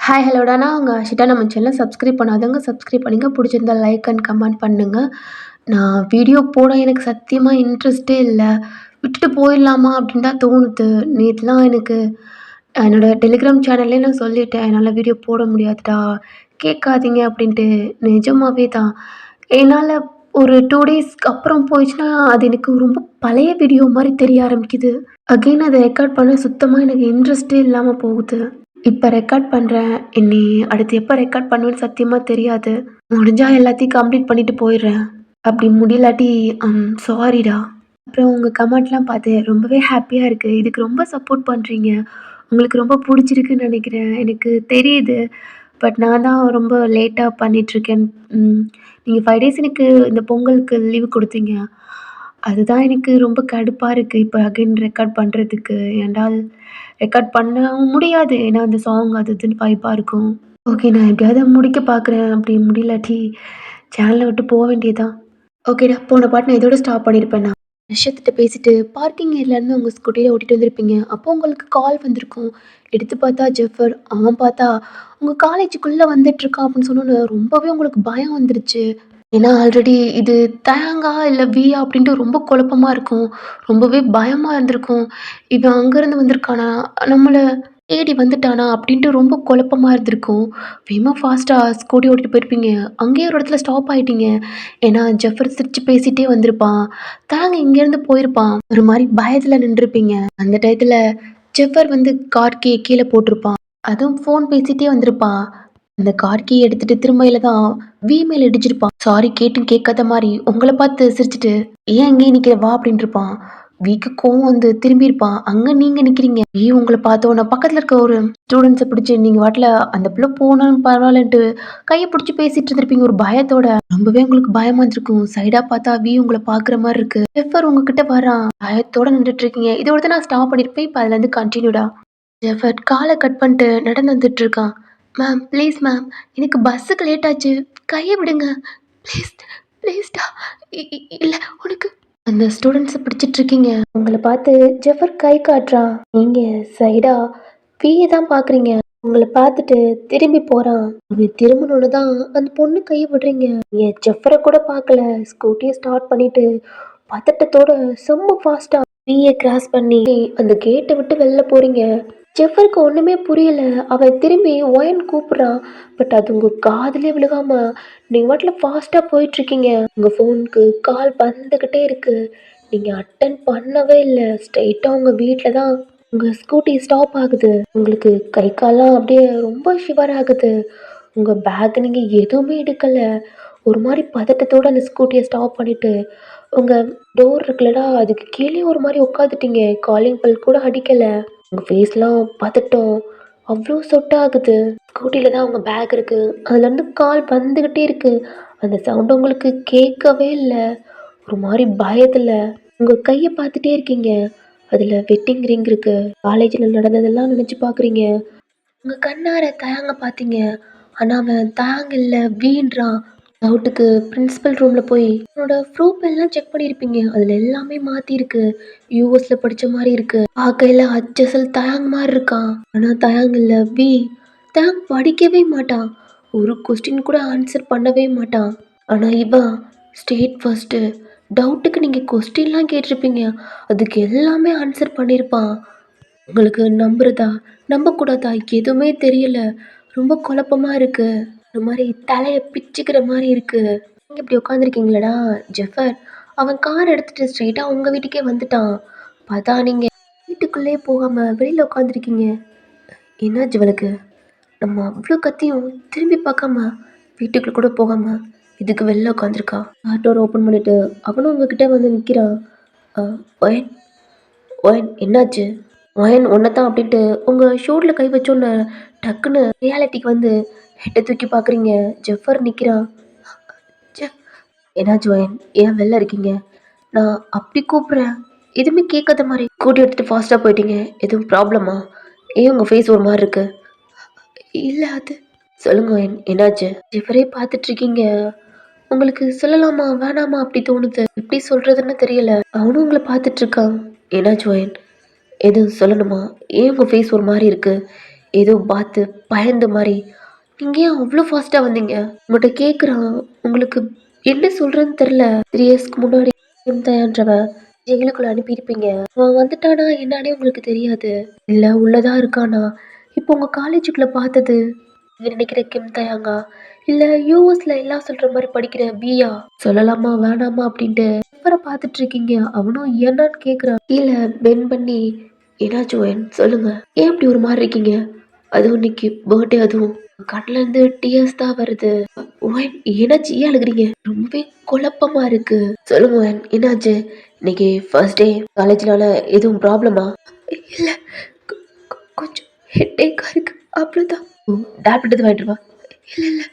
Hi ஹலோடா நான் உங்கள் ஆஷிட்டா. நம்ம சேனலை சப்ஸ்கிரைப் பண்ணாதவங்க சப்ஸ்கிரைப் பண்ணிங்க. பிடிச்சிருந்தா லைக் அண்ட் கமெண்ட் பண்ணுங்கள். நான் வீடியோ போட எனக்கு சத்தியமாக இன்ட்ரெஸ்ட்டே இல்லை. விட்டுட்டு போயிடலாமா அப்படின்னு தான் தோணுது. நேற்றுலாம் எனக்கு என்னோடய டெலிகிராம் சேனல்லே நான் சொல்லிட்டேன், என்னால் வீடியோ போட முடியாதுடா, கேட்காதீங்க அப்படின்ட்டு. நிஜமாவே தான் என்னால் ஒரு 2 டேஸ்க்கு அப்புறம் போயிடுச்சுன்னா அது எனக்கு ரொம்ப பழைய வீடியோ மாதிரி தெரிய ஆரம்பிக்குது. அகெயின் அதை ரெக்கார்ட் பண்ண சுத்தமாக எனக்கு இன்ட்ரெஸ்ட்டே இல்லாமல் போகுது. இப்போ ரெக்கார்ட் பண்ணுறேன். இனி அடுத்து எப்போ ரெக்கார்ட் பண்ணுவேன்னு சத்தியமாக தெரியாது. முடிஞ்சால் எல்லாத்தையும் கம்ப்ளீட் பண்ணிட்டு போயிடுறேன். அப்படி முடியலாட்டி சாரிடா. அப்புறம் உங்கள் கமெண்ட்லாம் பார்த்தேன், ரொம்பவே ஹாப்பியாக இருக்குது. இதுக்கு ரொம்ப சப்போர்ட் பண்ணுறீங்க. உங்களுக்கு ரொம்ப பிடிச்சிருக்குன்னு நினைக்கிறேன். எனக்கு தெரியுது. பட் நான் தான் ரொம்ப லேட்டாக பண்ணிகிட்ருக்கேன். நீங்கள் 5 டேஸ் எனக்கு இந்த பொங்கலுக்கு லீவு கொடுத்தீங்க. அதுதான் எனக்கு ரொம்ப கடுப்பாக இருக்குது இப்போ அகைன் ரெக்கார்ட் பண்ணுறதுக்கு. ஏன்டால் ரெக்கார்ட் பண்ணவும் முடியாது. ஏன்னா அந்த சாங் அது இதுன்னு வைப்பாக இருக்கும். ஓகே, நான் எப்படியாவது முடிக்க பார்க்குறேன். அப்படி முடியலாட்டி சேனலை விட்டு போக வேண்டியதுதான். ஓகேடா, போன பாட்டு நான் இதோட ஸ்டாப் பண்ணியிருப்பேன். நான் விஷயத்திட்ட பேசிட்டு பார்க்கிங் ஏரியாலேருந்து உங்கள் ஸ்கூட்டியில் ஓட்டிகிட்டு வந்திருப்பீங்க. அப்போ உங்களுக்கு கால் வந்திருக்கும். எடுத்து பார்த்தா ஜெஃபர். அவன் பார்த்தா உங்கள் காலேஜுக்குள்ளே வந்துட்டுருக்கான் அப்படின்னு சொன்னோன்னே ரொம்பவே உங்களுக்கு பயம் வந்துருச்சு. ஏன்னா ஆல்ரெடி இது தயங்கா இல்லை வியா அப்படின்ட்டு ரொம்ப குழப்பமா இருக்கும். ரொம்பவே பயமாக இருந்திருக்கும். இவன் அங்கேருந்து வந்திருக்கானா, நம்மளை தேடி வந்துட்டானா அப்படின்ட்டு ரொம்ப குழப்பமா இருந்திருக்கும். வேகமாக ஃபாஸ்ட்டாக ஸ்கூட்டி ஓட்டிட்டு போயிருப்பீங்க. அங்கேயே ஒரு இடத்துல ஸ்டாப் ஆகிட்டீங்க. ஏன்னா ஜெஃபர் சிரிச்சு பேசிகிட்டே வந்திருப்பான். தாங்க இங்கேருந்து போயிருப்பான். ஒரு மாதிரி பயத்தில் நின்றுருப்பீங்க. அந்த டயத்தில் ஜெஃபர் வந்து கார் கீழே போட்டிருப்பான். அதுவும் ஃபோன் பேசிகிட்டே வந்திருப்பான். அந்த கார் கீ எடுத்துட்டு திரும்பையில தான் வி மேல இடிச்சிருப்பான். சாரி கேட்டும் கேட்காத மாதிரி உங்களை பார்த்து சிரிச்சுட்டு, ஏன் அங்கேயே நிற்கிற வா அப்படின்னு இருப்பான். விக்கு கோவம் வந்து திரும்பியிருப்பான். அங்கே நீங்கள் நிற்கிறீங்க. வி உங்களை பார்த்தோன்னா பக்கத்தில் இருக்க ஒரு ஸ்டூடெண்ட்ஸை பிடிச்சி நீங்கள் வாட்டில் அந்த பிள்ளை போனாலும் பரவாயில்லன்ட்டு கையை பிடிச்சி பேசிட்டு இருந்திருப்பீங்க ஒரு பயத்தோட. ரொம்பவே உங்களுக்கு பயமா இருந்திருக்கும். சைடாக பார்த்தா வி உங்களை பார்க்குற மாதிரி இருக்கு. ஜெஃபர் உங்ககிட்ட வரான். பயத்தோட நின்றுட்டு இருக்கீங்க. இதோட நான் ஸ்டாப் பண்ணியிருப்பேன். இப்போ அதுலேருந்து கண்டினியூடா. ஜெஃபர் காலை கட் பண்ணிட்டு நடந்து வந்துட்டு இருக்கான். மேம் ப்ளீஸ் மேம், எனக்கு பஸ்ஸுக்கு லேட் ஆச்சு, கையை விடுங்க ப்ளீஸ் ப்ளீஸ்டா. இல்லை உனக்கு அந்த ஸ்டூடெண்ட்ஸை பிடிச்சிட்ருக்கீங்க. உங்களை பார்த்து ஜெஃபர் கை காட்டுறான். நீங்கள் சைடாக வீயை தான் பார்க்குறீங்க. உங்களை பார்த்துட்டு திரும்பி போகிறான். அவன் திரும்பணுன்னு தான் அந்த பொண்ணு கையை விடுறீங்க. நீங்கள் ஜெஃபரை கூட பார்க்கல. ஸ்கூட்டியை ஸ்டார்ட் பண்ணிவிட்டு பதட்டத்தோட செம்ம ஃபாஸ்ட்டாக வீயை கிராஸ் பண்ணி அந்த கேட்டை விட்டு வெளில போகிறீங்க. ஜெஃபருக்கு ஒன்றுமே புரியல. அவன் திரும்பி ஒயன் கூப்பிட்றான். பட் அது உங்கள் காதிலே விழுகாம நீங்கள் வாட்டில் ஃபாஸ்ட்டாக போயிட்டுருக்கீங்க. உங்கள் ஃபோனுக்கு கால் வந்துக்கிட்டே இருக்குது. நீங்கள் அட்டன் பண்ணவே இல்லை. ஸ்ட்ரெயிட்டாக உங்கள் வீட்டில் தான் உங்கள் ஸ்கூட்டி ஸ்டாப் ஆகுது. உங்களுக்கு கை கால்லாம் அப்படியே ரொம்ப ஷிவர் ஆகுது. உங்கள் பேக் நீங்கள் எதுவுமே எடுக்கலை. ஒரு மாதிரி பதட்டத்தோடு அந்த ஸ்கூட்டியை ஸ்டாப் பண்ணிவிட்டு உங்கள் டோர் இருக்குல்லடா அதுக்கு கீழே ஒரு மாதிரி உட்காந்துட்டீங்க. காலிங் பெல் கூட அடிக்கலை. உங்கள் ஃபேஸ்லாம் பதட்டம் அவ்வளோ சொட்டாகுது. ஸ்கூட்டியில் தான் உங்கள் பேக் இருக்குது. அதுலேருந்து கால் வந்துக்கிட்டே இருக்குது. அந்த சவுண்டு உங்களுக்கு கேட்கவே இல்லை. ஒரு மாதிரி பயத்தில் உங்கள் கையை பார்த்துட்டே இருக்கீங்க. அதில் வெட்டிங் ரிங் இருக்குது. காலேஜில் நடந்ததெல்லாம் நினச்சி பார்க்குறீங்க. உங்கள் கண்ணார தயங்க பார்த்தீங்க. ஆனால் அவன் தயங்க இல்லை வீண்றான். டவுட்டுக்கு பிரின்சிபல் ரூமில் போய் என்னோட ப்ரூஃப் எல்லாம் செக் பண்ணியிருப்பீங்க. அதில் எல்லாமே மாற்றிருக்கு. யூஎஸில் படித்த மாதிரி இருக்குது. பார்க்கையில் அச்சசல் தயாங் மாதிரி இருக்கான். ஆனால் தயாங் இல்லை வி. தயாங் படிக்கவே மாட்டான். ஒரு கொஸ்டின் கூட ஆன்சர் பண்ணவே மாட்டான். ஆனால் இவன் ஸ்டேட் ஃபர்ஸ்ட்டு. டவுட்டுக்கு நீங்கள் கொஸ்டின்லாம் கேட்டிருப்பீங்க. அதுக்கு எல்லாமே ஆன்சர் பண்ணியிருப்பான். உங்களுக்கு நம்புறதா நம்பக்கூடாதா எதுவுமே தெரியல. ரொம்ப குழப்பமாக இருக்குது. ஒரு மாதிரி தலையை பிச்சுக்கிற மாதிரி இருக்குது. நீங்கள் இப்படி உட்காந்துருக்கீங்களடா ஜெஃபர். அவன் கார் எடுத்துகிட்டு ஸ்ட்ரெயிட்டாக உங்கள் வீட்டுக்கே வந்துட்டான். பார்த்தா நீங்கள் வீட்டுக்குள்ளே போகாமல் வெளியில் உட்காந்துருக்கீங்க. என்ன ஜுவலுக்கு நம்ம அவ்வளோ கத்தியும் திரும்பி பார்க்காம வீட்டுக்குள்ளே கூட போகாமல் இதுக்கு வெளில உட்காந்துருக்கா. கார் டோர் ஓப்பன் பண்ணிவிட்டு அவனும் உங்ககிட்ட வந்து நிற்கிறான். ஒயன் ஒயன் என்னாச்சு? ஒயன் ஒன்றை தான் அப்படின்ட்டு உங்கள் ஷோல்டரில் கை வச்சோன்னு டக்குன்னு ரியாலிட்டிக்கு வந்து ஹெட்டை தூக்கி பார்க்குறீங்க. ஜெஃபர் நிற்கிறான். என்னாச்சு ஒயன், ஏன் வெளில இருக்கீங்க? நான் அப்படி கூப்பிட்றேன் எதுவுமே கேட்காத மாதிரி கூட்டி எடுத்துகிட்டு ஃபாஸ்ட்டாக போயிட்டீங்க. எதுவும் ப்ராப்ளமா? ஏன் உங்கள் ஃபேஸ் ஒரு மாதிரி இருக்கு? இல்லை அது சொல்லுங்க ஒயன், என்னாச்சு? ஜெஃபரே பார்த்துட்ருக்கீங்க. உங்களுக்கு சொல்லலாமா வேணாமா அப்படி தோணுது. எப்படி சொல்கிறதுன்னு தெரியல. அவனும் உங்களை பார்த்துட்ருக்கான். என்னாச்சு ஒயன், எதுவும் சொல்லணுமா? ஏன் உங்கள் ஃபேஸ் ஒரு மாதிரி இருக்குது? ஏதோ பார்த்து பயந்த மாதிரி. நீங்க ஏன் அவ்வளோ ஃபாஸ்ட்டாக வந்தீங்க? உங்கள்கிட்ட கேட்குறான். உங்களுக்கு என்ன சொல்கிறேன்னு தெரில. 3 இயர்ஸ்க்கு முன்னாடி தயான்றவன் ஜெயிலுக்குள்ள அனுப்பியிருப்பீங்க. அவன் வந்துட்டானா என்னன்னே உங்களுக்கு தெரியாது. இல்லை உள்ளதா இருக்கானா? இப்போ உங்கள் காலேஜுக்குள்ள பார்த்தது நீங்க நினைக்கிற கிம் தயாங்கா? இல்ல யூஎஸ்ல எல்லாம் சொல்ற மாதிரி படிக்கிற பியா? சொல்லலாமா வேணாமா அப்படின்ட்டு இவரை பார்த்துட்டு இருக்கீங்க. அவனும் என்னன்னு கேக்குறான். கீழே பென் பண்ணி என்னாச்சும் சொல்லுங்க. ஏன் இப்படி ஒரு மாதிரி இருக்கீங்க? அதுவும் இன்னைக்கு பர்த்டே, அதுவும் கண்ணுல இருந்து டியர்ஸ் தான் வருது. ஓயன் என்னாச்சு? ஏன் அழுகுறீங்க? ரொம்பவே குழப்பமா இருக்கு. சொல்லுங்க ஓயன் என்னாச்சு? இன்னைக்கு ஃபர்ஸ்ட் டே காலேஜ்னால எதுவும் ப்ராப்ளமா? இல்ல, கொஞ்சம் ஹெட்டேக்கா இருக்கு அவ்வளவுதான். டேப்லெட் எதுவும் வாங்கிட்டு வா. இல்ல இல்ல.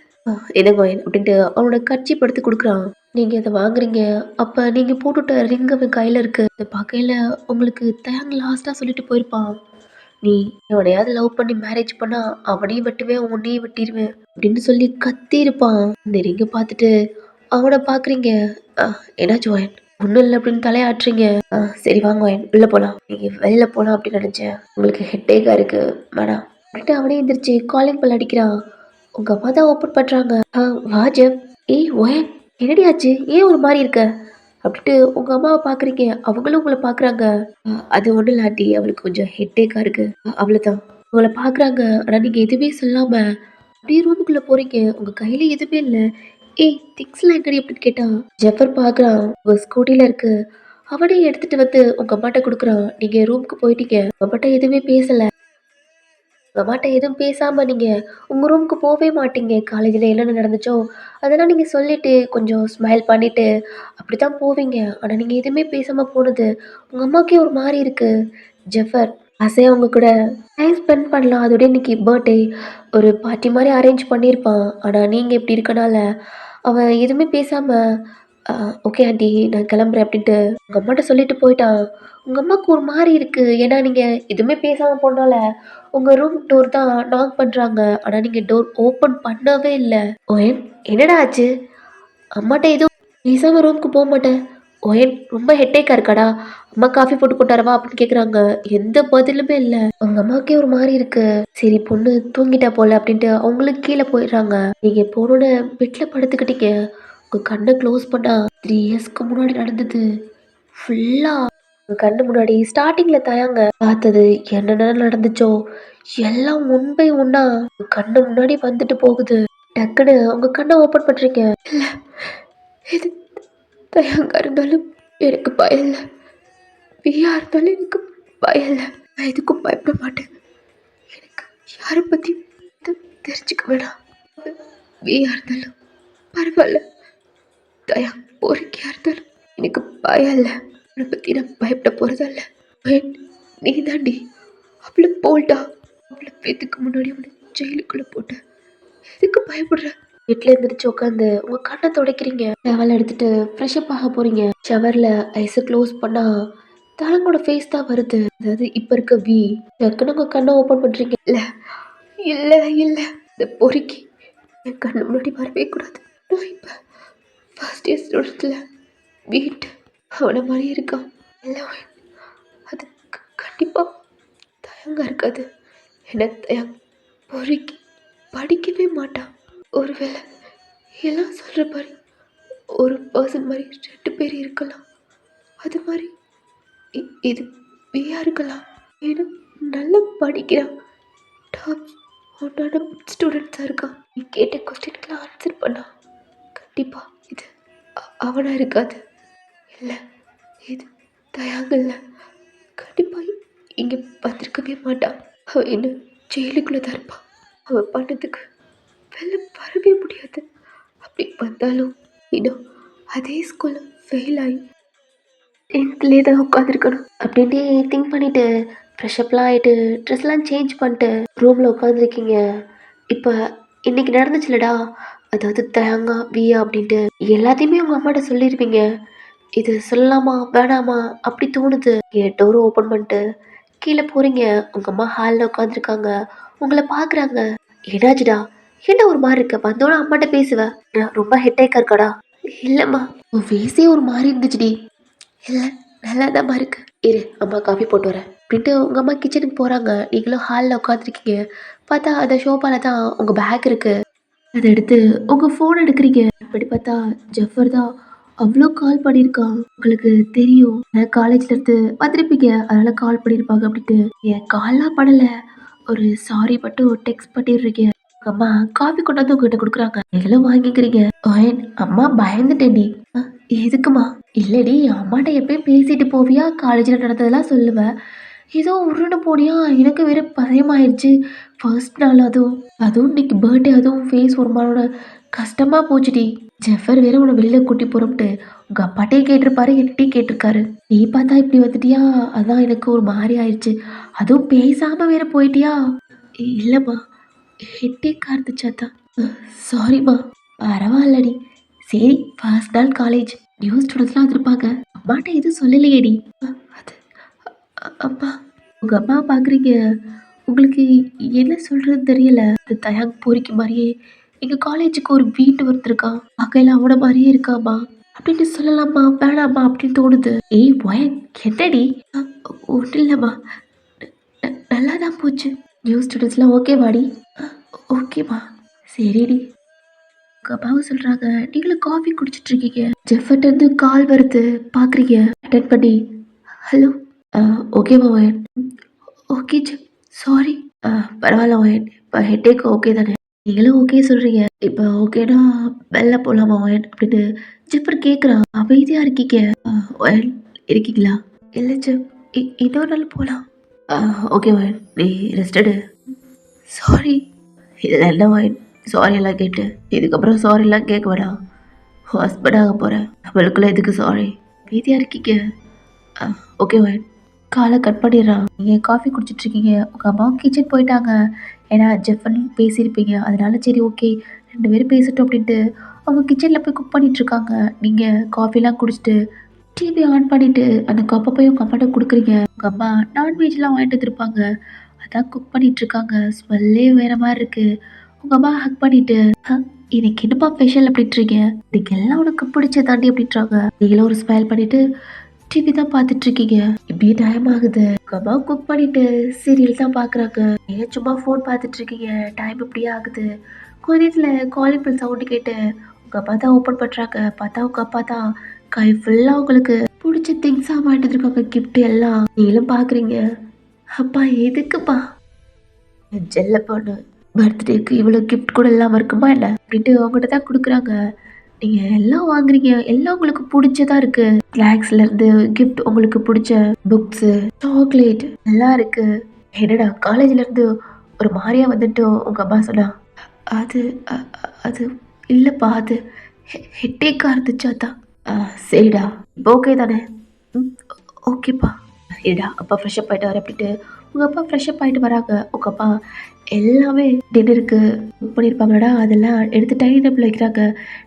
என்னங்க ஓயன் அப்படின்ட்டு அவனோட கட்சி படுத்து கொடுக்குறான். நீங்க அதை வாங்குறீங்க. அப்ப நீங்க போட்டுட்ட ரிங் அவன் கையில இருக்கு. அதை பார்க்கையில உங்களுக்கு தேங்க் லாஸ்டா சொல்லிட்டு போயிருப்பான். நீ எவனையாவது லவ் பண்ணி மேரேஜ் பண்ணா அவனையும் வெட்டுவேன் உன்னையும் வெட்டிடுவேன் அப்படின்னு சொல்லி கத்தி இருப்பான். இந்த ரிங்க பார்த்துட்டு அவனை பாக்குறீங்க. என்னாச்சு ஓயன்? ஒன்றும் இல்லை அப்படின்னு தலையாட்டுறீங்க. சரி வாங்க ஓயன் உள்ள போலாம். நீங்க வெளியில போலாம் அப்படின்னு நினைச்சேன். உங்களுக்கு ஹெட்டேக்கா இருக்கு மேடம் அப்படின்ட்டு அவனே எந்திரிச்சு காலிங் பெல் அடிக்கிறான். உங்க அம்மா தான் ஓப்பன் பண்றாங்க. வாஜப். ஏய் ஓயன் என்னடி ஆச்சு? ஏன் ஒரு மாதிரி இருக்க அப்படின்ட்டு உங்க அம்மாவை பாக்குறீங்க. அவங்களும் உங்களை பாக்குறாங்க. அது ஒண்ணும் இல்லாட்டி அவளுக்கு கொஞ்சம் ஹெட்டேக்கா இருக்கு அவ்வளவுதான். உங்களை பாக்குறாங்க. ஆனா நீங்க எதுவுமே சொல்லாம அப்படியே ரூமுக்குள்ள போறீங்க. உங்க கையில எதுவுமே இல்ல. ஏய் திங்ஸ் எல்லாம் எங்கடி அப்படின்னு கேட்டான். ஜெஃபர் பாக்குறான். உங்க ஸ்கூட்டில இருக்கு. அவனே எடுத்துட்டு வந்து உங்க அம்மாட்ட கொடுக்குறான். நீங்க ரூமுக்கு போயிட்டீங்க. உங்க அம்மாட்ட எதுவுமே பேசல. உங்க அம்மாட்ட எதுவும் பேசாம நீங்க உங்க ரூமுக்கு போவே மாட்டீங்க. காலேஜ்ல என்னென்ன நடந்துச்சோ அதெல்லாம் நீங்க சொல்லிட்டு கொஞ்சம் ஸ்மைல் பண்ணிட்டு அப்படித்தான் போவீங்க. ஆனா நீங்க எதுவுமே பேசாம போனது உங்க அம்மாக்கே ஒரு மாதிரி இருக்கு. ஜெஃபர் ஆசையா அவங்க கூட டைம் ஸ்பெண்ட் பண்ணலாம். அதோட இன்னைக்கு பர்த்டே ஒரு பார்ட்டி மாதிரி அரேஞ்ச் பண்ணியிருப்பான். ஆனா நீங்க இப்படி இருக்கனால அவன் எதுவுமே பேசாம ஓகே ஆண்டி நான் கிளம்புறேன் அப்படின்ட்டு உங்க அம்மாட்ட சொல்லிட்டு போயிட்டான். உங்க அம்மாவுக்கு ஒரு மாதிரி இருக்கு. ஏன்னா நீங்க எதுவுமே பேசாம போனால உங்க ரூம் டோர் தான் நாக் பண்றாங்க. ஆனா நீங்க டோர் ஓபன் பண்ணவே இல்லை. ஓயன் என்னடா ஆச்சு? அம்மாட்ட எதுவும் பேசாம ரூமுக்கு போக மாட்டேன். ஓயன் ரொம்ப ஹெட்டேக்கா இருக்காடா? அம்மா காஃபி போட்டு கொண்டாரவா அப்படின்னு கேக்குறாங்க. எந்த பதிலுமே இல்லை. அவங்க அம்மாக்கே ஒரு மாதிரி இருக்கு. சரி பொண்ணு தூங்கிட்டா போல அப்படின்ட்டு அவங்களுக்கு கீழே போயிடுறாங்க. நீங்க போனோட பெட்ல படுத்துக்கிட்டீங்க. உங்க கண்ணை க்ளோஸ் பண்ணா 3 இயர்ஸ்க்கு முன்னாடி நடந்தது ஃபுல்லா உங்க கண்ணு முன்னாடி ஸ்டார்டிங்ல தயாங்க பார்த்தது என்னென்ன நடந்துச்சோ எல்லாம் ஒன் பை ஒன்னா உங்க கண்ணு முன்னாடி வந்துட்டு போகுது. டக்குன்னு உங்க கண்ணை ஓபன் பண்றீங்க. இல்ல இது தயங்கா இருந்தாலும் எனக்கு பயம் இல்லை. பிரியா இருந்தாலும் எனக்கு பயம் இல்லை. நான் எதுக்கும் பயப்பட மாட்டேன். எனக்கு யாரை பத்தி தெரிஞ்சுக்க வேணாம். பிரியா இருந்தாலும் பரவாயில்ல. தயா போறீங்க இருந்தாலும் எனக்கு பயம் இல்லை. அவளை பத்தி நான் பயப்பட போறதல்ல. நீ தாண்டி அவளை போல்டா. அவளை பேத்துக்கு முன்னாடி அவனை ஜெயிலுக்குள்ள போட்ட. எதுக்கு பயப்படுற? வீட்டுல இருந்துச்சு உட்காந்து உங்க கண்ணை துடைக்கிறீங்க. டவல் எடுத்துட்டு ஃப்ரெஷ் அப் ஆக போறீங்க. ஷவர்ல ஐஸை க்ளோஸ் பண்ணா தலங்கோட ஃபேஸ் தான் வருது. அதாவது இப்ப இருக்க வி. டக்குன்னு உங்க கண்ணை ஓபன் பண்றீங்க. இல்ல இல்ல இல்ல இந்த பொறுக்கி என் கண்ணு முன்னாடி வரவே கூடாது. நான் இப்ப ஃபர்ஸ்ட் இயர் ஸ்டூடெண்ட்ல வீட்டு அவனை மாதிரி இருக்கான். இல்லை அது கண்டிப்பா தயங்கா இருக்காது. என்ன தயங்க பொறுக்கி படிக்கவே மாட்டான். ஒருவேளை எல்லாம் சொல்ற மாதிரி ஒரு பர்சன் மாதிரி 2 பேர் இருக்கலாம். அது மாதிரி இது பியா இருக்கலாம். ஏன்னா நல்லா படிக்கிறான். டாப் ஒன்னான ஸ்டூடெண்ட்ஸாக இருக்கான். நீ கேட்ட கொஸ்டினுக்கெல்லாம் ஆன்சர் பண்ணா கண்டிப்பா இது அவனா இருக்காது. இல்லை இது தயாங்கல்ல. கண்டிப்பா இங்க வந்திருக்கவே மாட்டான். அவன் என்ன ஜெயிலுக்குள்ள தான் இருப்பான். அவன் பண்ணதுக்கு வெளில வரவே முடியாது. அப்படி வந்தாலும் இன்னும் அதே ஸ்கூல்ல ஃபெயில் ஆகி 10th தான் உட்காந்துருக்கணும் அப்படின்ட்டு திங்க் பண்ணிட்டு ஃப்ரெஷ்அப்லாம் ஆகிட்டு ட்ரெஸ்லாம் சேஞ்ச் பண்ணிட்டு ரூமில் உட்காந்துருக்கீங்க. இப்போ இன்னைக்கு நடந்துச்சுலடா, அதாவது தேங்கா வியா அப்படின்ட்டு எல்லாத்தையுமே உங்கள் அம்மாட்ட சொல்லியிருப்பீங்க. இது சொல்லலாமா வேணாமா அப்படி தோணுது. டோரை ஓப்பன் பண்ணிட்டு கீழே போறீங்க. உங்கள் அம்மா ஹாலில் உட்காந்துருக்காங்க. உங்களை பார்க்குறாங்க. என்னாச்சுடா? என்ன ஒரு மாதிரி இருக்க? வந்தோட அம்மாட்ட பேசுவேன். ரொம்ப ஹெட்டேக்கா இருக்காடா? இல்லைம்மா உன் ஃபேஸே ஒரு மாதிரி இருந்துச்சுடி. இல்லை நல்லா தான் இருக்கு. இரு அம்மா காஃபி போட்டு வரேன் அப்படின்ட்டு உங்கள் அம்மா கிச்சனுக்கு போகிறாங்க. நீங்களும் ஹாலில் உட்காந்துருக்கீங்க. பார்த்தா அந்த ஷோபால தான் உங்கள் பேக் இருக்கு. அதை எடுத்து உங்கள் ஃபோன் எடுக்கிறீங்க. அப்படி பார்த்தா ஜெஃபர் தான் அவ்வளோ கால் பண்ணியிருக்கான். உங்களுக்கு தெரியும் காலேஜ்ல இருந்து வந்திருப்பீங்க, அதனால கால் பண்ணியிருப்பாங்க அப்படின்ட்டு. என் கால்லாம் பண்ணலை, ஒரு சாரி மட்டும் டெக்ஸ்ட் பண்ணிடுறீங்க. உங்க அம்மா காஃபி கொண்டு வந்து உங்ககிட்ட கொடுக்குறாங்க. நீங்களும் வாங்கிக்கிறீங்க. ஓயன் அம்மா பயந்துட்டேன்டி. எதுக்குமா? இல்லடி, அம்மாட்ட எப்பயும் பேசிட்டு போவியா, காலேஜில் நடந்ததெல்லாம் சொல்லுவேன். ஏதோ உருண்டு போனியா, எனக்கு வேற பயமாயிடுச்சு. ஃபர்ஸ்ட் நாள் அதுவும் அதுவும் இன்னைக்கு பர்த்டே, அதுவும் ஃபேஸ் ஒரு மாதிரோட கஷ்டமா போச்சுடி. ஜெஃபர் வேற உன்னை வெளியில கூட்டி போறோம்ட்டு உங்க அப்பாட்டே கேட்டிருப்பாரு, என்கிட்டயும் கேட்டிருக்காரு. நீ பார்த்தா இப்படி வந்துட்டியா, அதான் எனக்கு ஒரு மாதிரி ஆயிடுச்சு. அதுவும் பேசாம வேற போயிட்டியா. இல்லம்மா, ஹெட்டேக்கா இருந்துச்சாதான். சாரிம்மா. பரவாயில்லடி. சரி, ஃபர்ஸ்ட் நாள் காலேஜ், நியூ ஸ்டூடெண்ட்ஸ்லாம் வந்திருப்பாங்க. அம்மாட்ட எதுவும் சொல்லலையேடி. அது அம்மா, உங்க அம்மா பார்க்குறீங்க, உங்களுக்கு என்ன சொல்றதுன்னு தெரியல. அது தயாங் போரிக்கு மாதிரியே எங்க காலேஜுக்கு ஒரு வீட்டு வந்திருக்கான். பார்க்கையில அவன மாதிரியே இருக்காமா அப்படின்னு சொல்லலாமா வேணாமா அப்படின்னு தோணுது. ஏய் ஒயன், என்னடி? ஒன்றும் இல்லைம்மா, நல்லா தான் போச்சு. நியூ ஸ்டூடெண்ட்ஸ்லாம் ஓகேவாடி? ஓகேம்மா. சரிடி. உங்க அப்பாவும் சொல்றாங்க, நீங்களும் காஃபி குடிச்சிட்டு இருக்கீங்க. ஜெஃபர்ட்ட இருந்து கால் வருது, பார்க்குறீங்க. அட்டென்ட் பண்ணி ஹலோ. ஓகேவா ஒயன்? Okay Jeff. சாரி. பரவாயில்ல ஒயன், இப்போ ஹெட்டேக் ஓகே தானே? நீங்களும் ஓகே சொல்றீங்க. இப்போ ஓகேனா வெளில போகலாமா ஒயன் அப்படின்னு ஜெஃபர் கேட்குறான். அமைதியாக இருக்கீங்க. ஒயன் இருக்கீங்களா? இல்லை ஜெஃப், இன்னொரு நாள் போகலாம். ஓகே ஒயன், நீ ரெஸ்ட் எடு. சாரி. இதில் என்ன ஒயன் சாரி எல்லாம் கேட்டு? இதுக்கப்புறம் சாரிலாம் கேட்க வேணாம். ஹாஸ்பிட்டல் ஆக போகிறேன், அவளுக்குள்ள எதுக்கு சாரி? அமைதியாக இருக்கீங்க. Okay wine. காலை கட் பண்ணிடுறான். நீங்கள் காஃபி குடிச்சிட்ருக்கீங்க, உங்கள் அம்மாவும் கிச்சன் போயிட்டாங்க. ஏன்னா ஜெஃபன் பேசியிருப்பீங்க, அதனால சரி ஓகே 2 பேரும் பேசட்டும் அப்படின்ட்டு அவங்க கிச்சனில் போய் குக் பண்ணிகிட்ருக்காங்க. நீங்கள் காஃபிலாம் குடிச்சிட்டு டிவி ஆன் பண்ணிவிட்டு அந்த கப்பை போய் உங்கள் அம்மாட்ட கொடுக்குறீங்க. உங்கள் அம்மா நான்வெஜ்லாம் வாங்கிட்டு வந்துருப்பாங்க, அதான் குக் பண்ணிகிட்ருக்காங்க. ஸ்மெல்லே வேறு மாதிரி இருக்குது. உங்கள் அம்மா ஹக் பண்ணிவிட்டு இன்னைக்கு என்னப்பா ஸ்பெஷல் அப்படின்றீங்க. இன்னைக்கு எல்லாம் உனக்கு பிடிச்சதாண்டி அப்படின்றாங்க. நீங்களும் ஒரு ஸ்மைல் பண்ணிவிட்டு டிவி தான் பார்த்துட்டு இருக்கீங்க. இப்படியே டைம் ஆகுது. உங்க அம்மா குக் பண்ணிட்டு சீரியல் தான் பாக்குறாங்க. நீங்க சும்மா ஃபோன் பார்த்துட்டு இருக்கீங்க. டைம் இப்படியே ஆகுது. கொஞ்ச நேரத்துல காலிங் பெல் சவுண்ட் கேட்டு உங்க அப்பா தான் ஓப்பன் பண்றாங்க. பார்த்தா உங்க அப்பா தான் கை ஃபுல்லா உங்களுக்கு பிடிச்ச திங்ஸா வாங்கிட்டு இருக்காங்க, கிஃப்ட் எல்லாம். நீங்களும் பாக்குறீங்க. அப்பா எதுக்குப்பா என் செல்ல பொண்ணு பர்த்டேக்கு இவ்வளோ கிஃப்ட் கூட இல்லாமல் இருக்குமா என்ன அப்படின்ட்டு அவங்ககிட்ட தான் கொடுக்குறாங்க. நீங்கள் எல்லாம் வாங்குறீங்க, எல்லாம் உங்களுக்கு பிடிச்சதா இருக்கு. ஸ்நாக்ஸ்லேருந்து கிஃப்ட், உங்களுக்கு பிடிச்ச புக்ஸு, சாக்லேட் எல்லாம் இருக்கு. என்னடா காலேஜ்லேருந்து ஒரு மாதிரியா வந்துட்டு உங்கள் அம்மா சொன்னா? அது அது இல்லைப்பா, அது ஹெட்டேக்காக இருந்துச்சா தான். சரிடா, இப்போ ஓகே தானே? ம், ஓகேப்பா. ஏடா அப்பா ஃப்ரெஷ்அப் ஆகிட்டு வர அப்படின்ட்டு உங்கள் அப்பா ஃப்ரெஷ்அப் ஆகிட்டு வராங்க. உங்கள் அப்பா எல்லாமே டின்னருக்கு புக் பண்ணியிருப்பாங்கடா, அதெல்லாம் எடுத்து டைனிங் டேபிள் வைக்கிறாங்க.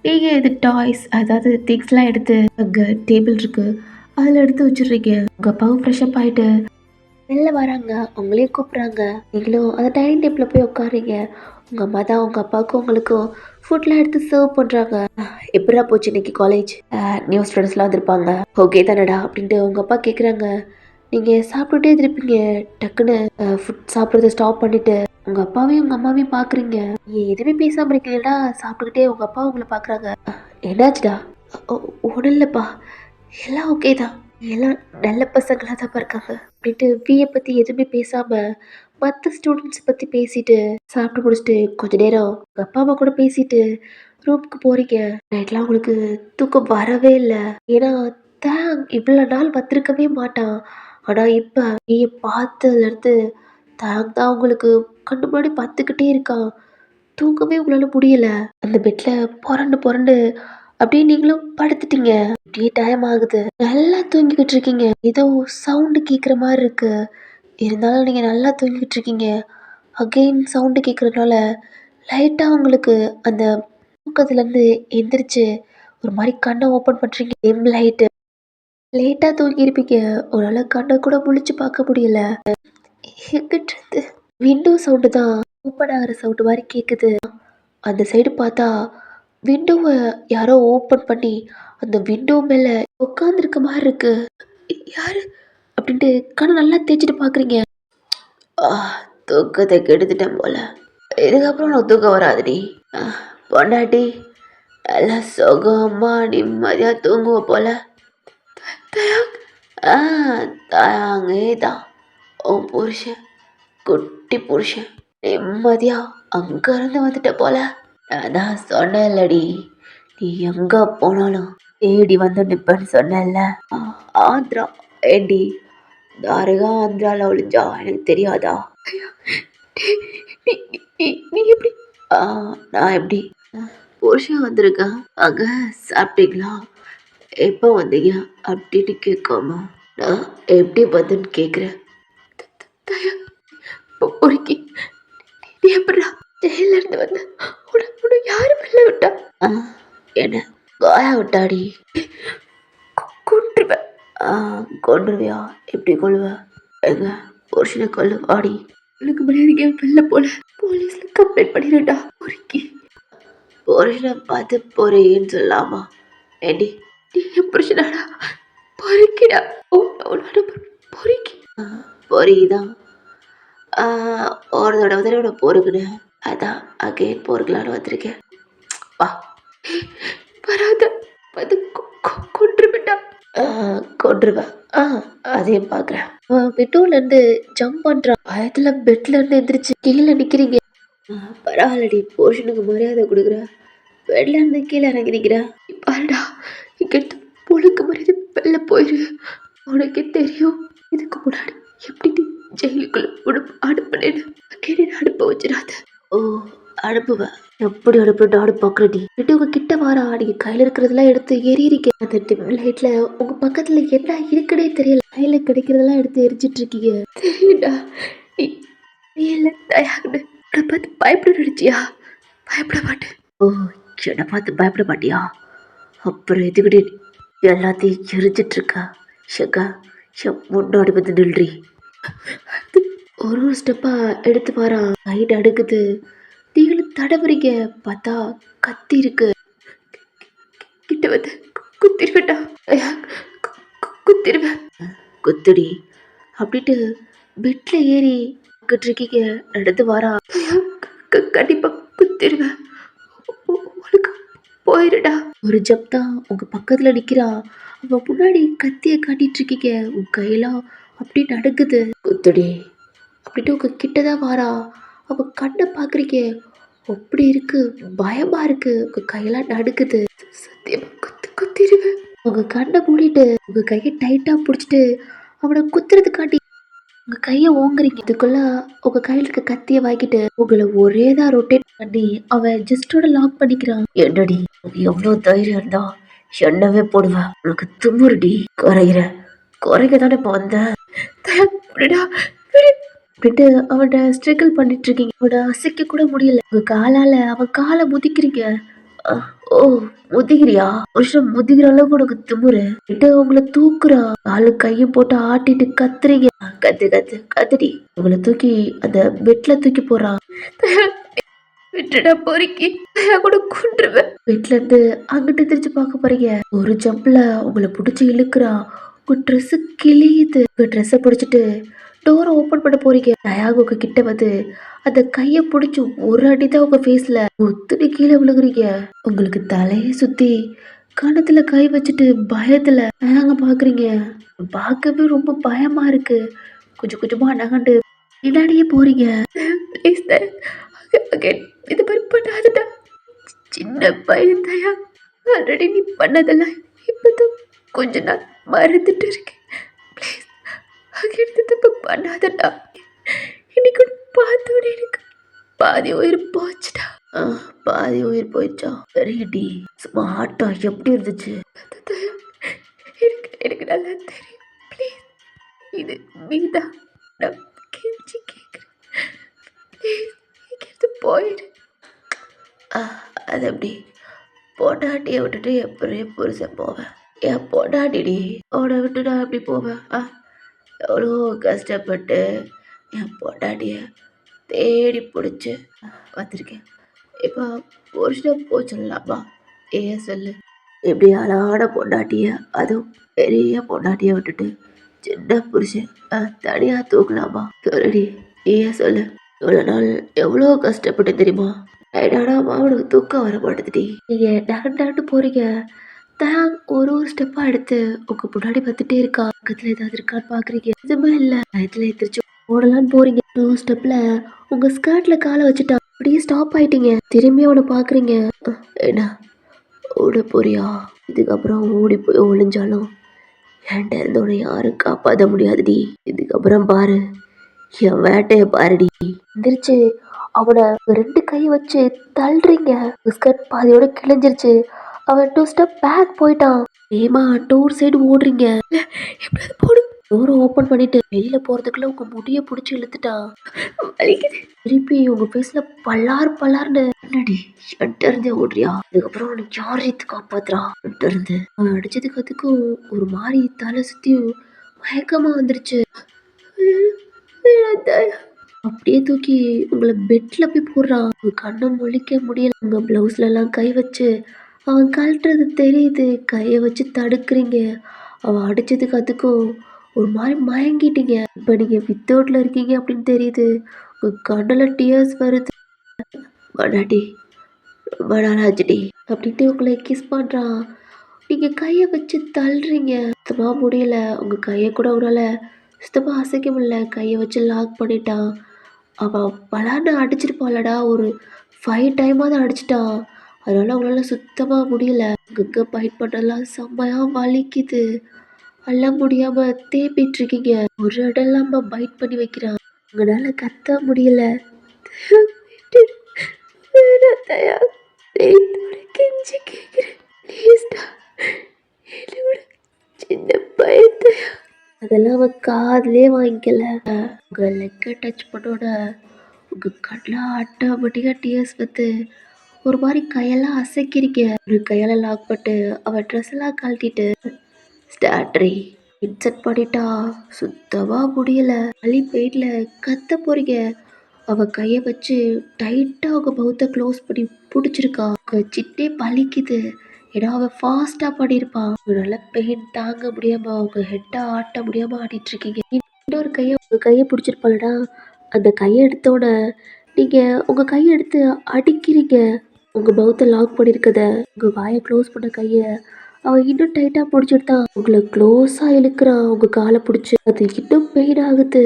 நீங்கள் இது டாய்ஸ், அதாவது திங்ஸ்லாம் எடுத்து அங்கே டேபிள் இருக்குது, அதில் எடுத்து வச்சிடுறீங்க. உங்கள் அப்பாவும் ஃப்ரெஷ்அப் ஆகிட்டு வெளில வராங்க, உங்களையும் கூப்பிட்றாங்க. நீங்களும் அந்த டைனிங் டேபிளில் போய் உட்காருங்க. உங்கள் அம்மா தான் உங்கள் அப்பாவுக்கும் உங்களுக்கும் ஃபுட்லாம் எடுத்து சர்வ் பண்ணுறாங்க. எப்படா போச்சு இன்னைக்கு காலேஜ்? நியூ ஸ்டூடெண்ட்ஸ்லாம் வந்திருப்பாங்க, ஓகே தானடா அப்படின்ட்டு உங்கள் அப்பா கேட்குறாங்க. நீங்கள் சாப்பிட்டுட்டே இருப்பீங்க, டக்குன்னு ஃபுட் சாப்பிட்றத ஸ்டாப் பண்ணிவிட்டு உங்கள் அப்பாவையும் உங்கள் அம்மாவையும் பார்க்குறீங்க. நீங்கள் எதுவுமே பேசாமல் இருக்கீங்களா, சாப்பிட்டுக்கிட்டே உங்கள் அப்பா உங்களை பார்க்குறாங்க. என்னாச்சுடா? ஒன்றும் இல்லைப்பா, எல்லாம் ஓகே தான், எல்லாம் நல்ல பசங்களாக தான் இருக்காங்க அப்படின்ட்டு வியை பற்றி எதுவுமே பேசாமல் மற்ற ஸ்டூடெண்ட்ஸ் பற்றி பேசிட்டு சாப்பிட்டு முடிச்சுட்டு கொஞ்ச நேரம் உங்கள் அப்பா அம்மா கூட பேசிட்டு ரூமுக்கு போகிறீங்க. நைட்லாம் உங்களுக்கு தூக்கம் வரவே இல்லை. ஏன்னா தேங் இவ்வளோ நாள் வந்திருக்கவே மாட்டான். ஆனால் இப்போ வியை பார்த்ததுலேருந்து தேங் தான் உங்களுக்கு கண்ணு முன்னாடி பார்த்துக்கிட்டே இருக்கான். தூங்கவே உங்களால் முடியல. அந்த பெட்டில் புரண்டு புரண்டு அப்படியே நீங்களும் படுத்துட்டீங்க. அப்படியே டைம் ஆகுது. நல்லா தூங்கிக்கிட்டு இருக்கீங்க. ஏதோ சவுண்டு கேட்குற மாதிரி இருக்கு. இருந்தாலும் நீங்கள் நல்லா தூங்கிக்கிட்டு இருக்கீங்க. அகெயின் சவுண்டு கேட்குறதுனால லைட்டாக உங்களுக்கு அந்த தூக்கத்துலேருந்து எந்திரிச்சு ஒரு மாதிரி கண்ணை ஓப்பன் பண்ணுறீங்க. டிம் லைட்டு, லேட்டாக தூங்கியிருப்பீங்க. உங்களால் கண்ணை கூட முழிச்சு பார்க்க முடியல. எங்கிட்டு விண்டோ சவுண்டு தான் ஓப்பன் ஆகிற சவுண்டு மாதிரி கேட்குது. அந்த சைடு பார்த்தா விண்டோவை யாரோ ஓப்பன் பண்ணி அந்த விண்டோ மேலே உட்காந்துருக்க மாதிரி இருக்கு. யாரு அப்படின்ட்டு கண்ணை நல்லா தேய்ச்சிட்டு பார்க்குறீங்க. ஆ, தூக்கத்தை கெடுத்துட்டேன் போல. இதுக்கப்புறம் உனக்கு தூக்கம் வராதுடி. ஆ, பொண்டாட்டி நல்லா சுகமா நிம்மதியா தூங்குவ போல. தயாங். ஆ, தயாங்கே தான் உன் புருஷன், குட்டி புருஷன். நிம்மதியா அங்க இருந்து வந்துட்ட போல. நான் தான் சொன்னேன்லடி, நீ எங்க போனாலும் தேடி வந்து நிப்பேன்னு சொன்னேன்ல. ஆ, ஆந்திரா. ஏண்டி, தாரகா ஆந்திரால ஒளிஞ்சா எனக்கு தெரியாதா? நீ எப்படி? ஆ, நான் எப்படி? புருஷன் வந்திருக்கேன். அங்க சாப்பிட்டீங்களா, எப்போ வந்தீங்க அப்படின்னு கேட்காம நான் எப்படி வந்தேன்னு கேட்குறேன். தயா, பொறுக்கி, நீ எப்படா ஜெயில இருந்து வந்த? உன யாரு வெளில விட்டா? என்ன காயா விட்டாடி? கொன்றுவேன். கொன்றுவியா? எப்படி கொள்ளுவ? எங்க புருஷனை கொல்லு வாடி. எனக்கு மரியாதைக்கு வெளில போல, போலீஸ்ல கம்ப்ளைண்ட் பண்ணிடுடா. பொறுக்கி, புருஷனை பார்த்து பொறின்னு சொல்லலாமா? ஏண்டி, நீ என் புருஷனாடா? பொறுக்கிடா. உன்னோட பொறுக்கி. பொறிதான். ஒரு தடவை தானே உன பொறுக்குனேன், அதான் அகைன் பொறுக்கலான்னு வந்திருக்கேன். வா. வராத, வந்து கொன்றுவிட்டா. கொன்றுவேன். அதையும் பார்க்குறேன். பெட்ரோல்ல இருந்து ஜம்ப் பண்றான். பயத்துல பெட்ல இருந்து எந்திரிச்சு கீழே நிக்கிறீங்க. பரவாயில்லடி, போர்ஷனுக்கு மரியாதை கொடுக்குற. பெட்ல இருந்து கீழே இறங்கி நிக்கிற. பாருடா, இங்க பொழுக்கு மரியாதை வெளில போயிரு. உனக்கே தெரியும் இதுக்கு முன்னாடி எப்படி நீ ஜெயிலுக்குள்ள அனுப்புனேன்னு. அனுப்ப வச்சிடாத. ஓ, அனுப்புவேன். எப்படி அனுப்புன்னு நாடு பாக்குறடி. உங்க கிட்ட வாரா, நீங்க கையில இருக்கிறதெல்லாம் எடுத்து எறியிருக்க. அந்த டிம் லைட்ல உங்க பக்கத்துல என்ன இருக்குன்னே தெரியல. கையில கிடைக்கிறதெல்லாம் எடுத்து எரிஞ்சிட்டு இருக்கீங்க. தெரியுடா, நீ இல்ல தயார்னு என்னை பார்த்து பயப்பட நினைச்சியா? பயப்பட மாட்டேன். ஓ, என்னை பார்த்து பயப்பட மாட்டியா? அப்புறம் எதுக்கிட்டு எல்லாத்தையும் எரிஞ்சிட்டு இருக்கா? ஷக்கா, முன்னாடி வந்து நில்றி. ஒரு ஸ்டெப்பா எடுத்து வரா. கைட் அடுக்குது. நீங்களும் தடவுறீங்க. பார்த்தா கத்தி இருக்கு. கிட்ட வந்து குத்திருவேட்டா. குத்திருவேன். குத்துடி அப்படின்ட்டு பெட்ல ஏறி இருக்கீங்க. நடந்து வரா. கண்டிப்பா குத்திருவேன். உனக்கு போயிருடா. ஒரு ஜப் தான் உங்க பக்கத்துல நிக்கிறா. அவ முன்னாடி கத்திய காட்டிட்டு இருக்கீங்க. உன் கையெல்லாம் அப்படி நடக்குது. குத்துடி அப்படின்ட்டு உங்க கிட்டதான் வாரா. அவ கண்ணை பாக்குறீங்க. அப்படி இருக்கு, பயமா இருக்கு. உங்க கையெல்லாம் நடுக்குது. சத்தியமா குத்திருவேன். உங்க கண்ணை மூடிட்டு உங்க கையை டைட்டா பிடிச்சிட்டு அவனை குத்துறது காட்டி உங்க கையை ஓங்குறீங்க. இதுக்குள்ள உங்க கையில இருக்க கத்திய வாங்கிட்டு உங்களை ஒரேதான் ரொட்டேட் பண்ணி அவன் ஜஸ்டோட லாக் பண்ணிக்கிறான். என்னடி, எவ்வளவு தைரியம் இருந்தா என்னவே போடுவா? உனக்கு துமுறுடி. குறைக்க தானே இப்ப வந்த. அப்படின்ட்டு அவன்கிட்ட ஸ்ட்ரகிள் பண்ணிட்டு இருக்கீங்க. அவனை அசைக்க கூட முடியல. உங்க காலால அவன் காலை முதிக்கிறீங்க. ஓ, முதிகிறியா? புருஷன் முதிகிற அளவுக்கு உனக்கு திமுரு. உங்களை தூக்குறா. காலு கையும் போட்டு ஆட்டிட்டு கத்துறீங்க. கத்துடி. உங்களை தூக்கி அந்த பெட்ல தூக்கி போறான். விட்டுடா பொறுக்கி, கூட கொன்றுவேன். பெட்ல இருந்து அங்கிட்டு திருச்சி பார்க்க போறீங்க. ஒரு ஜம்ப்ல உங்களை பிடிச்சி இழுக்குறான். உங்க ட்ரெஸ் கிழியுது. உங்க ட்ரெஸ்ஸை பிடிச்சிட்டு டோரை ஓபன் பண்ண போறீங்க. தயாகுக்கு கிட்ட வந்து அந்த கைய பிடிச்சி ஒரு அடிதான் உங்க ஃபேஸ்ல ஒத்துடி கீழே விழுகுறீங்க. உங்களுக்கு தலையே சுத்தி கணத்துல கை வச்சுட்டு பயத்துல நாங்க பாக்குறீங்க. பார்க்கவே ரொம்ப பயமா இருக்கு. கொஞ்சம் கொஞ்சமா நகண்டு பின்னாடியே போறீங்க. இது மாதிரி பண்ணாதடா. சின்ன பையன் தயா. ஆல்ரெடி நீ பண்ணதெல்லாம் இப்பதான் கொஞ்ச நாள் மறந்துட்டு இருக்கேன். ப்ளீஸ், அங்கே தப்பு பண்ணாதடா. இன்னைக்கு பார்த்தோட எனக்கு பாதி உயிர் போச்சுடா. பாதி உயிர் போயிடுச்சா? சரிடி. சும்மா ஆட்டம் எப்படி இருந்துச்சு? எனக்கு நல்லா தெரியும். ப்ளீஸ், இது நீதான். நான் கெஞ்சி கேட்குறேன். ப்ளீஸ், இங்கிருந்து போயிடு. அது எப்படி? பொண்டாட்டியை விட்டுட்டு எப்படியே புருஷன் போவேன்? என் பொண்டாட்டிடி, அவனை விட்டு நான் எப்படி போவேன்? எவ்வளோ கஷ்டப்பட்டு என் பொண்டாட்டிய தேடி பிடிச்சி வந்திருக்கேன். இப்போ புருஷனை போச்சிடலாமா? ஏன் சொல்லு. இப்படி அழகான பொண்டாட்டிய, அதுவும் பெரிய பொண்டாட்டிய விட்டுட்டு சின்ன புருஷன் தனியா தூக்கலாமா? சொல்லுடி, நீயே சொல்லு. இவ்வளோ நாள் எவ்வளோ கஷ்டப்பட்டு தெரியுமா? ஆனா அவனுக்கு தூக்கம் வர மாட்டேதுடி. நீங்க நகண்டு போறீங்க. ஒரு ஒரு ஸ்டெப்பா எடுத்து உங்க முன்னாடி வந்துட்டே இருக்கா. பக்கத்துல ஏதாவது இருக்கான்னு பாக்குறீங்க, எதுவுமே இல்ல. பயத்துல எந்திரிச்சு ஓடலான்னு போறீங்க. 2 ஸ்டெப்ல உங்க ஸ்கர்ட்ல காலை வச்சுட்டா. அப்படியே ஸ்டாப் ஆயிட்டீங்க. திரும்பி அவனை பாக்குறீங்க. என்ன ஓட போறியா? இதுக்கப்புறம் ஓடி போய் ஒளிஞ்சாலும் என்கிட்ட இருந்தவனை யாரும் காப்பாற்ற முடியாதுடி. இதுக்கப்புறம் பாரு, என் வேட்டைய பாருடி. எந்திரிச்சு அவனை 2 கை வச்சு தள்ளுறீங்க. ஸ்கர்ட் பாதியோட கிழிஞ்சிருச்சு. அவன் 2 ஸ்டெப் பேக் போயிட்டான். ஏமா டோர் சைடு ஓடுறீங்க. எப்படியாவது போடு. டோரை ஓபன் பண்ணிட்டு வெளியில போறதுக்குள்ள உங்க முடிய புடிச்சு இழுத்துட்டான். வலிக்குது. திருப்பி உங்க ஃபேஸ்ல பல்லார் பல்லார்னு. என்னடி என்கிட்ட இருந்தே ஓடுறியா? அதுக்கப்புறம் உனக்கு யார் இது காப்பாத்துறா? என்கிட்ட இருந்து அவன் அடிச்சதுக்கு அதுக்கும் ஒரு மாதிரி தலை சுத்தி மயக்கமா வந்துருச்சு. அப்படியே தூக்கி உங்களை பெட்ல போய் போடுறான். உங்க கண்ணை முழிக்க முடியல. உங்க பிளவுஸ்ல எல்லாம் கை வச்சு அவன் கழட்டுறது தெரியுது. கையை வச்சு தடுக்கிறீங்க. அவன் அடிச்சதுக்கு அதுக்கும் ஒரு மாதிரி மயங்கிட்டீங்க. இப்ப நீங்க வித்தவுட்ல இருக்கீங்க அப்படின்னு தெரியுது. உங்க கண்ணுல டியர்ஸ் வருது. மடாடி ரொம்ப நாளாச்சுடி அப்படின்ட்டு உங்களை கிஸ் பண்றான். நீங்க கையை வச்சு தள்ளுறீங்க. சுத்தமா முடியல. உங்க கையை கூட உங்களால சுத்தமா அசைக்க முடியல. கையை வச்சு லாக் பண்ணிட்டான். அவன் பலான்னு அடிச்சிருப்பாளடா. ஒரு 5 டைமாவது அடிச்சிட்டான். அதனால அவங்களால சுத்தமா முடியல. அங்கங்க பைட் பண்ணலாம் செம்மையா வலிக்குது. அள்ள முடியாம தேப்பிட்டு இருக்கீங்க. ஒரு இடம் இல்லாம பைட் பண்ணி வைக்கிறான். உங்களால கத்த முடியல. தயா, கெஞ்சி கேக்குறேன். ப்ளீஸ்டா, என்னோட சின்ன பையன். அதெல்லாம் அவன் காதுலயே வாங்கிக்கல. உங்க லெக்க டச் பண்ணோட உங்க கண்ணில் ஆட்டோமேட்டிக்கா டியர்ஸ் வந்து ஒரு மாதிரி கையெல்லாம் அசைக்கிறீங்க. ஒரு கையால லாக் பட்டு அவன் ட்ரெஸ் எல்லாம் கழட்டிட்டு ஸ்டாட்ரி இன்செட் பண்ணிட்டா. சுத்தமா முடியல. வலி பெயின்ல கத்த போறீங்க. அவ கைய வச்சு டைட்டா அவங்க மவுத்தை க்ளோஸ் பண்ணி பிடிச்சிருக்கா. சிட்டே பலிக்குது. ஏன்னா அவன் ஃபாஸ்டா பண்ணியிருப்பான். உங்களால பெயின் தாங்க முடியாம உங்க ஹெட்டை ஆட்ட முடியாம ஆடிட்டு இருக்கீங்க. இன்னொரு கையை உங்க கையை பிடிச்சிருப்பாளடா. அந்த கையை எடுத்தோட நீங்க உங்க கையை எடுத்து அடிக்கிறீங்க. உங்க மவுத்தை லாக் பண்ணிருக்கத உங்க வாயை க்ளோஸ் பண்ண கைய அவன் இன்னும் டைட்டா பிடிச்சிட்டான். உங்களை க்ளோஸா இழுக்கிறான். உங்க காலை பிடிச்சி அது இன்னும் பெயின் ஆகுது.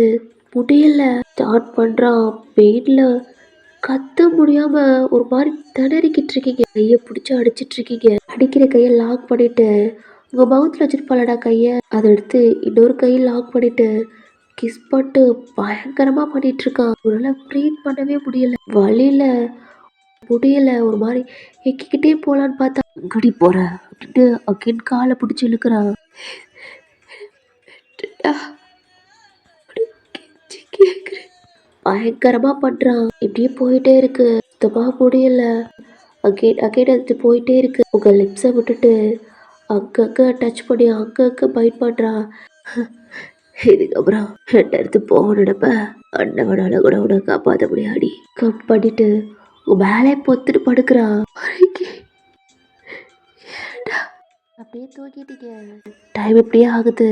முடியல. ஸ்டார்ட் பண்றான். பெயின்ல கத்த முடியாம ஒரு மாதிரி திணறிக்கிட்டு இருக்கீங்க. கைய பிடிச்சி அடிச்சிட்டு இருக்கீங்க. அடிக்கிற கையை லாக் பண்ணிட்டு உங்க மவுத்ல வச்சிருப்பாளடா கைய, அதை எடுத்து இன்னொரு கையை லாக் பண்ணிட்டு கிஸ் பண்ணிட்டு பயங்கரமா பண்ணிட்டு இருக்கான். உன்னால ப்ரீத் பண்ணவே முடியல. வலியில முடியல. ஒரு மாதிரி எக்கிக்கிட்டே போலான்னு பார்த்தா அங்கடி போற அப்படின்ட்டு அகைன் காலை பிடிச்சி இழுக்கிறான். பயங்கரமா பண்றான். இப்படியே போயிட்டே இருக்கு. சுத்தமா முடியல. அகைன் எடுத்து போயிட்டே இருக்கு. உங்க லிப்ஸை விட்டுட்டு அங்கங்க டச் பண்ணி அங்கங்க பைட் பண்றான். இதுக்கப்புறம் என்கிட்ட எடுத்து போக நினைப்ப அண்ணவனால கூட உன காப்பாற்ற முடியாடி. கப் பண்ணிட்டு மேலே பொத்துட்டு படுக்கிறான். அப்படியே தூக்கிட்டீங்க. டைம் இப்படியே ஆகுது.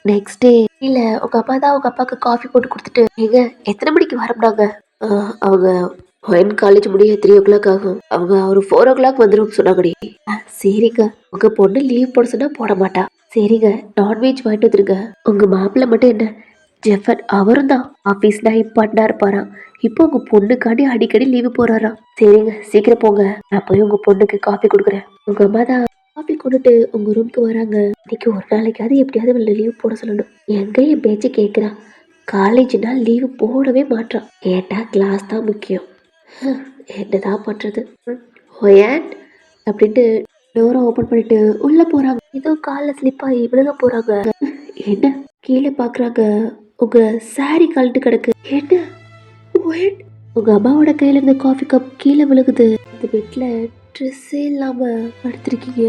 நெக்ஸ்ட் டே இல்ல உங்க அப்பா தான் உங்க அப்பாவுக்கு காஃபி போட்டு கொடுத்துட்டு எங்க எத்தனை மணிக்கு வரம்னாங்க. அவங்க காலேஜ் முடிய 3 o'clock ஆகும். அவங்க ஒரு 4 o'clock வந்துடும் சொன்னாங்கடி. சரிங்க. உங்க பொண்ணு லீவ் போட சொன்னா போட மாட்டா. சரிங்க, நான்வெஜ் வாங்கிட்டு வந்துருங்க. உங்க மாப்பிள்ள மட்டும் என்ன ஜெஃபன் அவரும் தான் ஆபீஸ்ல இம்பார்ட்டண்டா இருப்பாராம். இப்போ உங்க பொண்ணுக்காண்டி அடிக்கடி லீவு போறாராம். சரிங்க, சீக்கிரம் போங்க. நான் போய் உங்க பொண்ணுக்கு காஃபி கொடுக்குறேன். உங்க அம்மா தான் காஃபி கொண்டுட்டு உங்க ரூமுக்கு வராங்க. இன்னைக்கு ஒரு நாளைக்காவது எப்படியாவது லீவ் போட சொல்லணும். எங்க என் பேச்சு கேட்குறா. காலேஜ்னா லீவு போடவே மாட்டான். கேட்டா கிளாஸ் தான் முக்கியம். என்னதான் பண்றது. ஏன் அப்படின்ட்டு டோரை ஓபன் பண்ணிட்டு உள்ள போறாங்க. ஏதோ காலில் ஸ்லிப் ஆகி விழுக போறாங்க. என்ன கீழே பாக்குறாங்க. உங்க சாரி கழட்டு கிடக்கு. என்ன உங்க அம்மாவோட கையில இருந்து காஃபி கப் கீழே விழுகுது. இந்த பெட்ல ட்ரெஸ்ஸே இல்லாம படுத்திருக்கீங்க.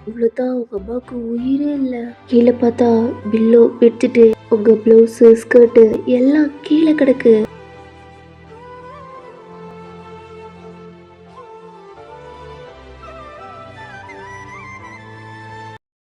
இவ்வளவுதான் உங்க அம்மாவுக்கு உயிரே இல்ல. கீழே பார்த்தா பில்லோ பெட்ஷீட் உங்க பிளவுஸ் ஸ்கர்ட் எல்லாம் கீழே கிடக்கு.